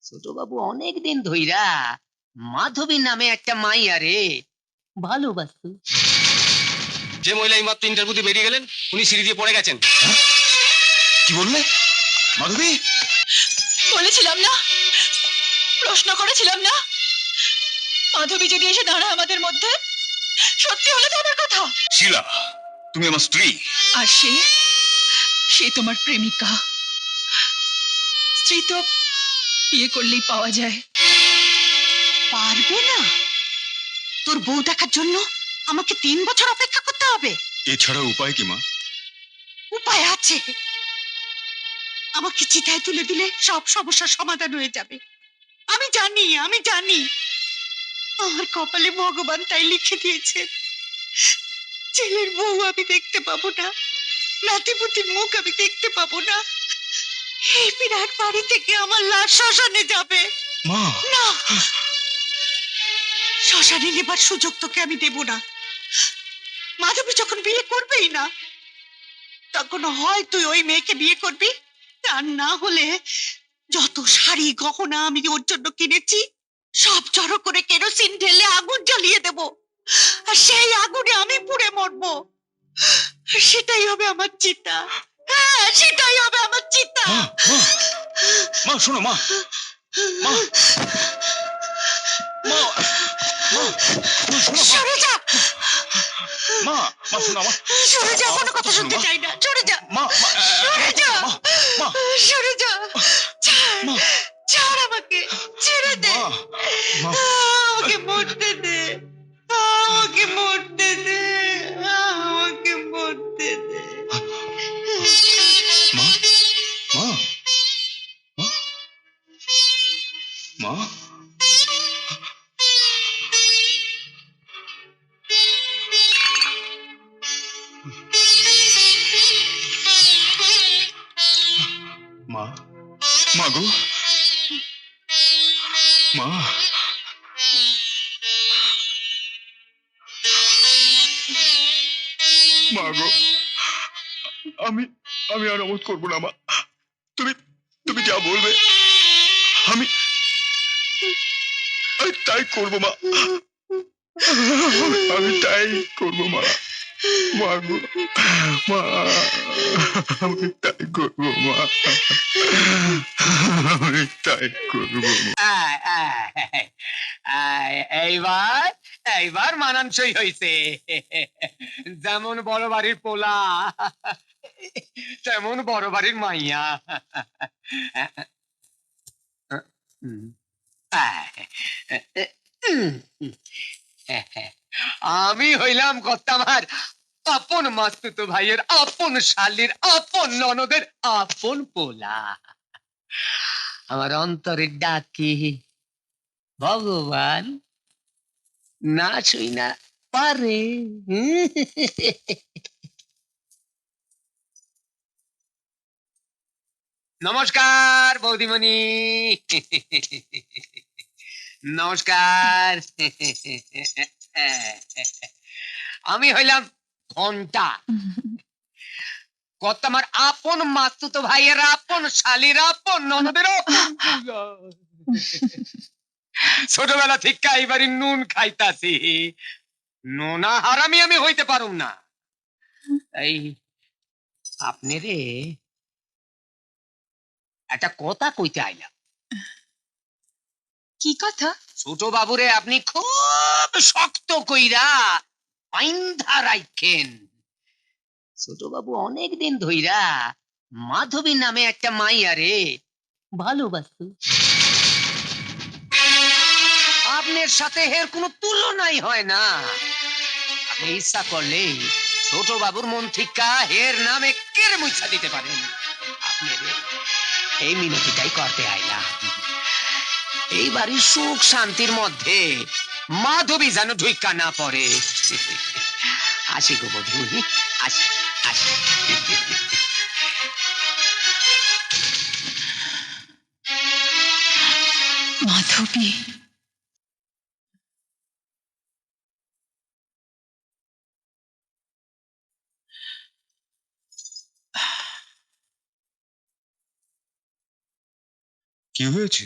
ছোট বাবু অনেক দিন ধইরা মাধবী নামে একটা মাইয়া রে ভালোবাসতো। যে মহিলা এই মাত্র ইন্টারভিউ দিয়ে বেরিয়ে গেলেন উনি সিঁড়ি দিয়ে পড়ে গেছেন। কি বললে মাধবী? বলেছিলাম না, প্রশ্ন করেছিলাম না, মাধবী যদি এসে দাঁড়ায় আমাদের মধ্যে, সত্যি হলে তো আমার কথা। শিলা, তুমি আমার স্ত্রী। আর সে সে তোমার প্রেমিকা। স্ত্রী তো বিয়ে করলেই পাওয়া যায়। পারবে না? তোর বউ দেখার জন্য আমাকে 3 বছর অপেক্ষা করতে হবে? এছাড়া উপায় কি মা? উপায় আছে। আমাকে চিতায় তুলে দিলে সব সমস্যার সমাধান হয়ে যাবে। আমি জানি আমার কপালে ভগবান তাই লিখে দিয়েছে। ছেলের বউ আমি দেখতে পাবো না, নাতিপুতির মুখ আমি দেখতে পাবো না। এই বিরাট বাড়ি থেকে আমার লাশ শ্মশানে যাবে। মা না, শ্মশানে নেবার সুযোগ তোকে আমি দেব না। মাধবী যখন বিয়ে করবেই না, তখন হয় তুই ওই মেয়েকে বিয়ে করবি, আর না হলে যত শাড়ি গহনা আমি ওর জন্য কিনেছি সব জড়ো করে কেরোসিন ঢেলে আগুন জ্বালিয়ে দেব, আর সেই আগুনে আমি পুড়ে মরবো। সেটাই হবে আমার চিতা। হ্যাঁ, সেটাই হবে আমার চিতা। মা মা মা শোনো মা মা মা মা মা শোনো মা। সরে যা, মা মা শোনো মা। সরে যা, কোনো কথা শুনতে চাই না। সরে যা, মা সরে যা, মা সরে যা। ছাড়, মা ছাড় আমাকে, ছেড়ে দে। মা আমাকে মরতে দে, আমাকে মরতে দে, আমাকে মরতে দে। মা মা মা মা মা মা গো মা মা গো আমি আমি আর অমত করবো না মা। তুমি তুমি যা বলবে আমি আমি তাই করবো মা। আমি তাই করবো মা। মা গো মা আমি তাই করবো মা। আমি তাই করবো মা। এইবার এইবার মানানসই হয়েছে। যেমন বড় বাড়ির পোলা তেমন বড় বাড়ির মাইয়া। আমি হইলাম কর্তামার আপন মাস্তুতো ভাইয়ের আপন শালির আপন ননদের আপন পোলা। আমার অন্তরের ডাকি ভগবান না ছুই না পারে। নমস্কার বৌদিমণি, নমস্কার। আমি হইলাম ঘন্টা, কর্তামার আপন মাস্তুতো ভাইয়ের আপন শালির আপন ননদের ছোটবেলা থেকে এইবারই নুন খাইতাছি, নোনা হারামি আমি হইতে পারুম না। এই আপনি রে একটা কথা কইতে আইলাম। কি কথা? ছোট বাবুরে আপনি খুব শক্ত কইরা বাইন্ধা রাখেন। ছোট বাবু অনেক দিন ধইরা মাধবী নামে একটা মাইয়া রে ভালোবাসতো। আপনার সাথে এর কোনো তুলনাই হয় না। আপনি ইচ্ছা করলে ছোট বাবুর মন থিকা হের নামে কেড়ে মুছা দিতে পারেন। আপনি এই মিনতিটাই করতে আইলাম। এই বাড়ির সুখ শান্তির মধ্যে মাধবী যেন ঢুইকা না পড়ে। আসি গো বধূ, আসি আসি। মাধবী? কি হয়েছে?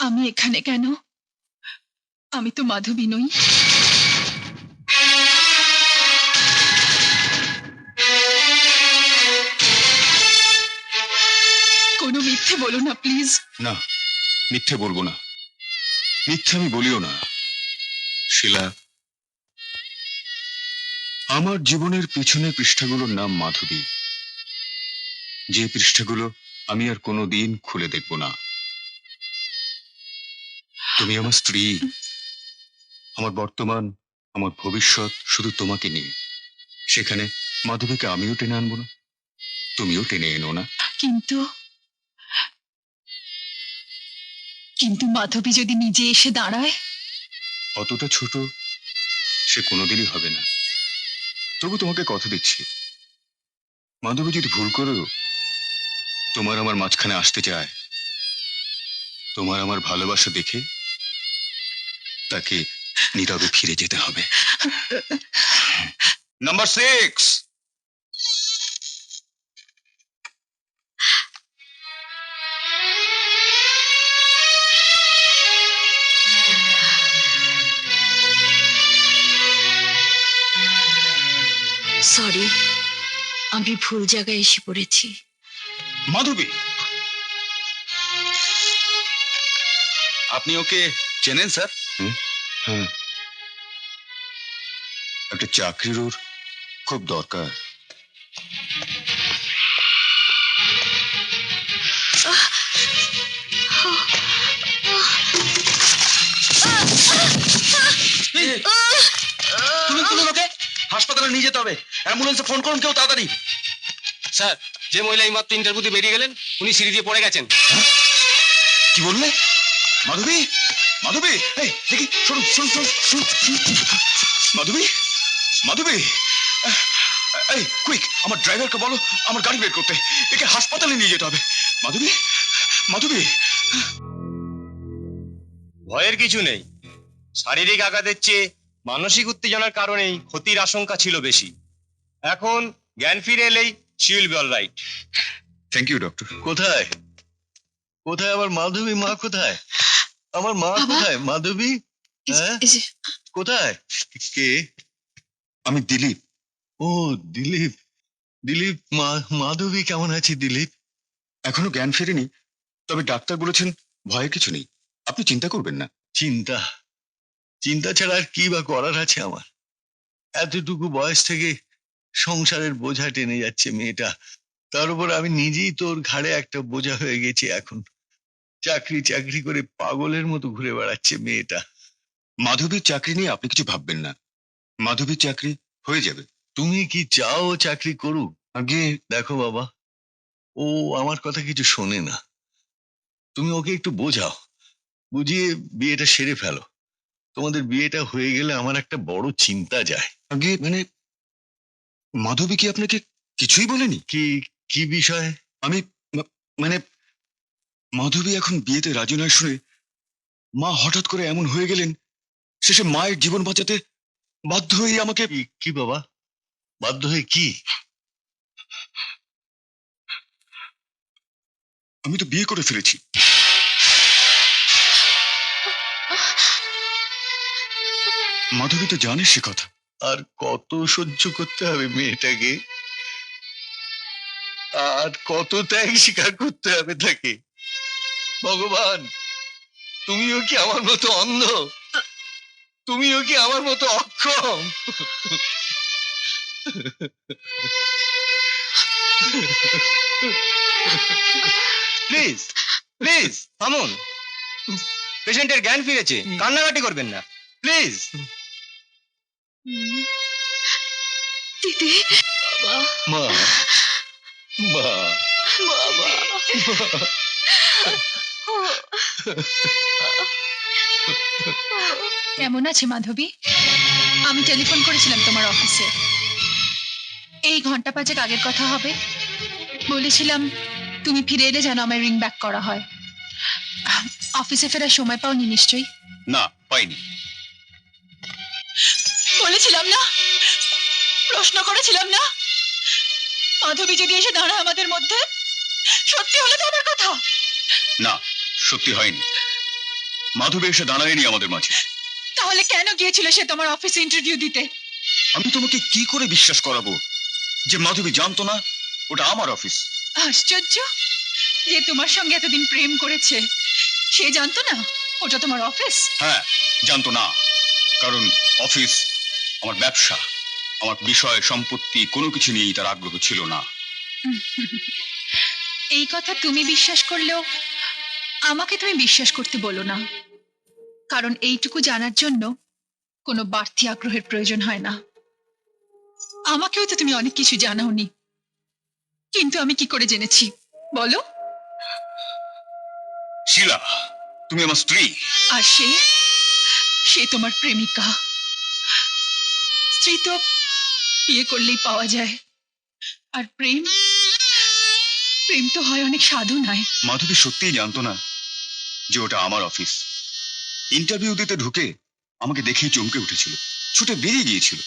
আমি এখানে কেন? আমি তো মাধবী নই। কোনো মিথ্যে বলো না প্লিজ। না, মিথ্যে বলবো না, মিথ্যে আমি বলিও না। শিলা, আমার জীবনের পিছনের পৃষ্ঠাগুলোর নাম মাধবী, যে পৃষ্ঠাগুলো আমি আর কোনোদিন খুলে দেখব না। তুমি আমার স্ত্রী, আমার বর্তমান, আমার ভবিষ্যৎ শুধু তোমাকে নিয়ে। সেখানে মাধবীকে আমিও টেনে আনবো না, তুমিও টেনে এনো না। কিন্তু কিন্তু মাধবী যদি নিজে এসে দাঁড়ায়? অতটা ছোট সে কোনোদিনই হবে না। তবু তোমাকে কথা দিচ্ছি, মাধবী যদি ভুল করেও তোমার আমার মাঝখানে আসতে চায়, তোমার আমার ভালোবাসা দেখে তাকে নীরবে ফিরে যেতে হবে। নাম্বার 6। সরি, আমি ভুল জায়গায় এসে পড়েছি। মাধবী, আপনি ওকে চেনেন স্যার? হ্যাঁ, একটা চাকরির ওর খুব দরকার। তুলুন ওকে, হাসপাতালে নিয়ে যেতে হবে। অ্যাম্বুলেন্সে ফোন করুন কেউ তাড়াতাড়ি। স্যার, যে মহিলা এই মাত্র ইন্টারভিউ দিয়ে বেরিয়ে গেলেন উনি সিঁড়ি দিয়ে পড়ে গেছেন। কি বললে? মাধবী, মাধবী, এই দেখি, শুনুন শুনুন শুনুন শুনুন। মাধবী, মাধবী, এই কুইক, আমার ড্রাইভারকে বলো আমার গাড়ি বের করতে, একে হাসপাতালে নিয়ে যেতে হবে। মাধবী, মাধবী। ভয়ের কিছু নেই, শারীরিক আঘাতের চেয়ে মানসিক উত্তেজনার কারণেই ক্ষতির আশঙ্কা ছিল বেশি। এখন জ্ঞান ফিরে এলেই she will be all right. Thank you doctor. কোথায় কোথায় আমার মাধবী মা? কোথায় আমার মা? বাবা। কোথায় মাধবী? হ্যাঁ, কোথায়? কে? আমি দিলীপ। ও দিলীপ, দিলীপ। মাধবী কেমন আছে দিলীপ? এখনো জ্ঞান ফেরেনি, তবে ডাক্তার বলেছেন ভয়ের কিছু নেই, আপনি চিন্তা করবেন না। চিন্তা? চিন্তা ছাড়া আর কি বা করার আছে আমার? এতটুকু বয়স থেকে সংসারের বোঝা টেনে যাচ্ছে মেয়েটা, তার উপর আমি নিজেই তোর ঘাড়ে একটা বোঝা হয়ে গেছি এখন। চাকরি চাকরি করে পাগলের মতো ঘুরে বেড়াচ্ছে মেয়েটা। মাধবীর চাকরি নিয়ে আপনি কিছু ভাববেন না, মাধবীর চাকরি হয়ে যাবে। তুমি কি চাও ও চাকরি করুক? আগে দেখো বাবা, ও আমার কথা কিছু শোনে না। তুমি ওকে একটু বোঝাও, বুঝিয়ে বিয়েটা সেরে ফেলো। তোমাদের বিয়েটা হয়ে গেলে আমার একটা বড় চিন্তা যায়। আগে মানে মাধবী কি আপনাকে কিছুই বলেনি? কি? কি বিষয়? আমি মানে মাধবী এখন বিয়েতে রাজি নয় শুনে মা হঠাৎ করে এমন হয়ে গেলেন, শেষে মায়ের জীবন বাঁচাতে বাধ্য হয়ে আমাকে। কি বাবা, বাধ্য হয়ে কি? আমি তো বিয়ে করে ফেলেছি। মাধবী তো জানে সে কথা। আর কত সহ্য করতে হবে মেয়েটাকে? আর কত ত্যাগ স্বীকার করতে হবে তাকে? ভগবান, তুমিও কি আমার মতো অন্ধ? তুমিও কি আমার মতো অক্ষম? প্লিজ প্লিজ থামুন, পেশেন্টের জ্ঞান ফিরেছে, কান্নাকাটি করবেন না প্লিজ। দিদি, বাবা, মা, মা, বাবা। কেমন আছে মাধবী? আমি টেলিফোন করেছিলাম তোমার অফিসে, এই ঘন্টা পাঁচেক আগের কথা হবে। বলেছিলাম তুমি ফিরে এলে যেন আমার রিং ব্যাক করা হয়। অফিসে ফেরার সময় পাওনি নিশ্চয়ই? না, পাইনি। বলেছিলাম না, প্রশ্ন করেছিলাম না, মাধবী যদি এসে দাঁড়ায় আমাদের মধ্যে? সত্যি হলো তো আমার কথা? না, সত্যি হয়নি। মাধবী এসে দাঁড়ায়নি আমাদের মাঝে। তাহলে কেন গিয়েছিল সে তোমার অফিসে ইন্টারভিউ দিতে? আমি তোমাকে কি করে বিশ্বাস করাবো যে মাধবী জানতো না ওটা আমার অফিস? আশ্চর্য, যে তোমার সঙ্গে এতদিন প্রেম করেছে সে জানতো না ওটা তোমার অফিস? হ্যাঁ, জানতো না, কারণ অফিস আমার ব্যবসা, আমার বিষয় সম্পত্তি কোনো কিছু নিয়েই তার আগ্রহ ছিল না। এই কথা তুমি বিশ্বাস করলেও আমাকে তুমি বিশ্বাস করতে বলো না, কারণ এইটুকু জানার জন্য কোনো বাড়তি আগ্রহের প্রয়োজন হয় না। আমাকেও তো তুমি অনেক কিছু জানাওনি, কিন্তু আমি কি করে জেনেছি বলো? শিলা, তুমি আমার স্ত্রী। আর সে তোমার প্রেমিকা। স্ত্রী তো বিয়ে করলেই পাওয়া যায়, আর প্রেম তো হয় অনেক সাধনায়। মাধবী সত্যিই জানতো না যে ওটা আমার অফিস। ইন্টারভিউ দিতে ঢুকে আমাকে দেখেই চমকে উঠেছিল, ছুটে বেরিয়ে গিয়েছিল,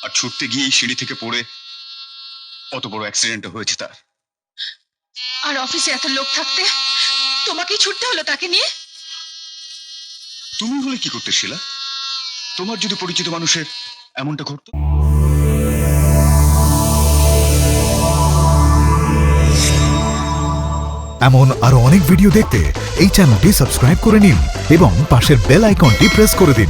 আর ছুটতে গিয়ে সিঁড়ি থেকে পড়ে অত বড় অ্যাক্সিডেন্ট হয়েছে তার। আর অফিসে এত লোক থাকতে তোমাকেই ছুটতে হলো তাকে নিয়ে? তুমি হলে কি করতে শিলা? তোমার যদি পরিচিত মানুষের এমনটা ঘটতো? এমন আরো অনেক ভিডিও দেখতে এই চ্যানেলটি সাবস্ক্রাইব করে নিন এবং পাশের বেল আইকনটি প্রেস করে দিন।